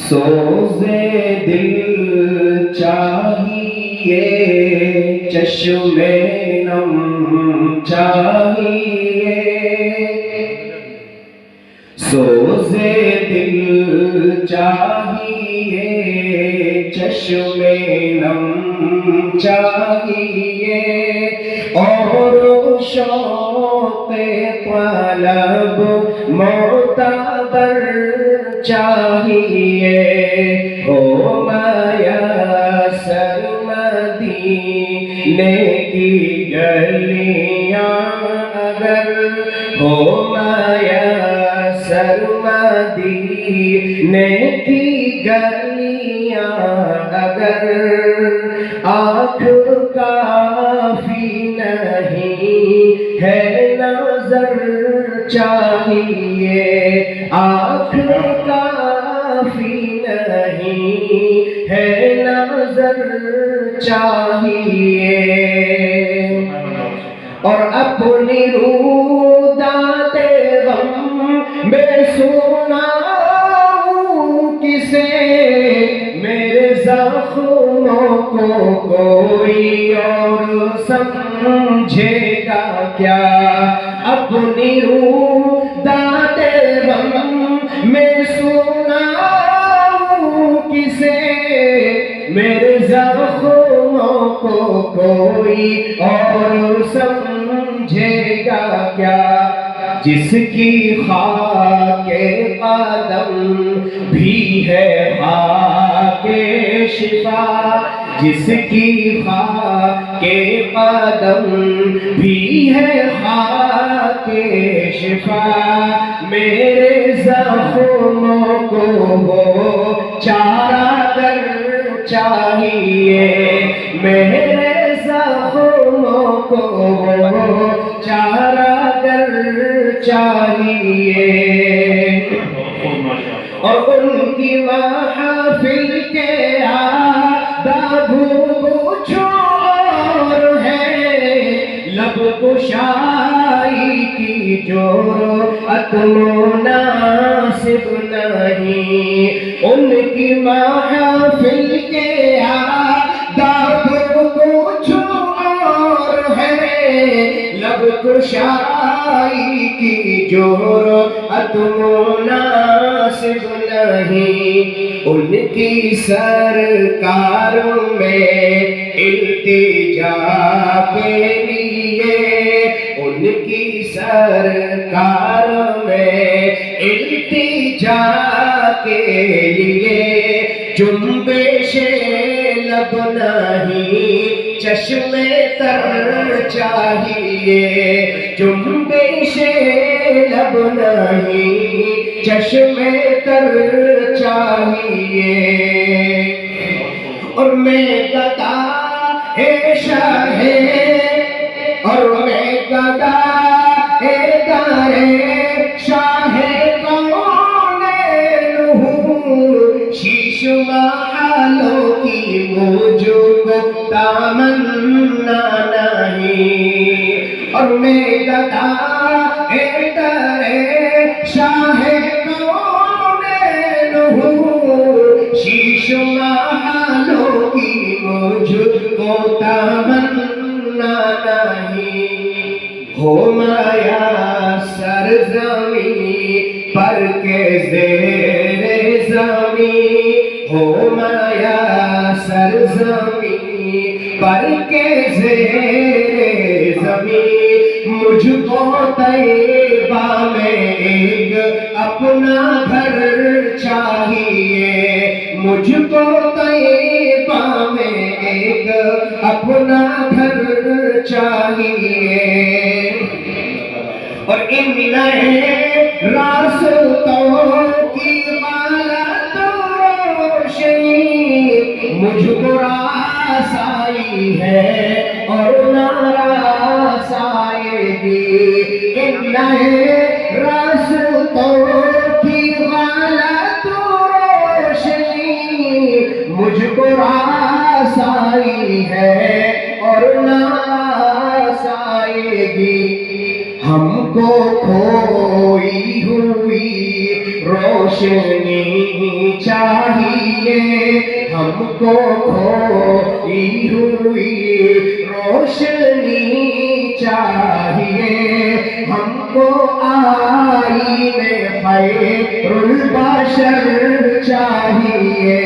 سوز دل چاہیے، چشم نم چاہیے، سوز دل چاہیے، چشم نم چاہیے، اور شوق طلب معتبر چاہیے، ہو میسر مدینے کی گلیاں اگر، ہو میسر مدینے کی گلیاں اگر، آنکھ کافی نہیں ہے نظر چاہیے، آنکھ کافی نہیں ہے نظر چاہیے، اور اپنی رودات غم میں سناؤں کسے، میرے زخموں کو کوئی اور سمجھے گا کیا، اپنی رودات غم میں سناؤں کسے، میرے زخموں کو کوئی اور سمجھے گا کیا، جس کی خاک قدم بھی ہے خاک شفا، جس کی خاک قدم بھی ہے خاک شفا، میرے زخموں کو وہ چارہ گر چاہیے، میرے زخموں کو وہ چارہ گر چاہیے، اور ان کی محفل کے آداب کچھ اور ہے، لب کشائی کی جرأت مناسب نہیں، ان کی محفل کے آداب کچھ اور ہے، لب کشائی کی جرأت مناسب نہیں، ان کی سرکار میں التجا کے لیے، ان کی سرکار میں التجا کے لیے، جنبش لب نہیں چشم تر چاہیے، جنبش لب نہیں چشم تر چاہیے، اور میں گدا ہے شاہ، اور میں گدا ہے دار شاہ کونین ہوں، شیش محلوں کی مجھ کو تمنا نہیں، اور میں گدا ہے دار شاہ کونین ہوں، شیش محلوں کی مجھ کو تمنا نہیں، ہو میسر زمین پر کے زیر زمین، ہو میسر زمین پر کے زیر زمین، مجھ کو طیبہ میں ایک اپنا گھر چاہیے، مجھ کو طیبہ میں ایک اپنا گھر چاہیے، اور ان نئے راستوں کی غلط روشنی مجھ کو رسائی ہے اور نہ رسائے گی، ان نئے راستوں کی غلط روشنی مجھ کو رسائی ہے اور نہ رسائے گی، ہم کو کھوئی ہوئی روشنی چاہیے، کو کھوئی ہوئی روشنی چاہیے، ہم کو آئین خیر البشر چاہیے،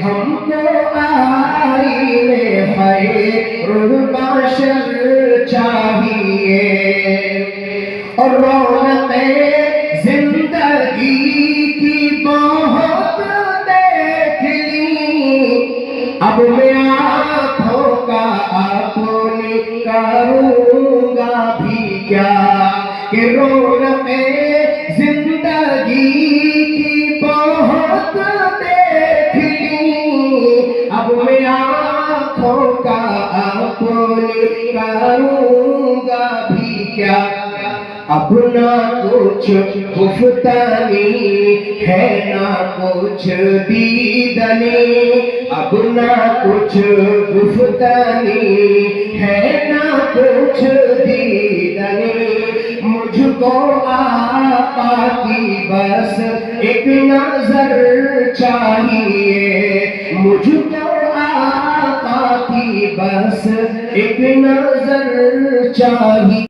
ہم کو آئین خیر البشر چاہیے، اور رونق زندگی کی بہت دیکھ لی، اب میں آنکھوں کا اپنی کروں گا بھی کیا، کہ رونق زندگی کی بہت دیکھ لی، اب میں آنکھوں کا اپنی کروں گا بھی کیا، اپنا کچھ گفتنی ہے نہ کچھ دیدنی، اپنا کچھ گفتنی ہے نہ کچھ دیدنی، مجھ کو آقا کی بس ایک نظر چاہیے، مجھ کو آقا کی بس ایک نظر چاہیے۔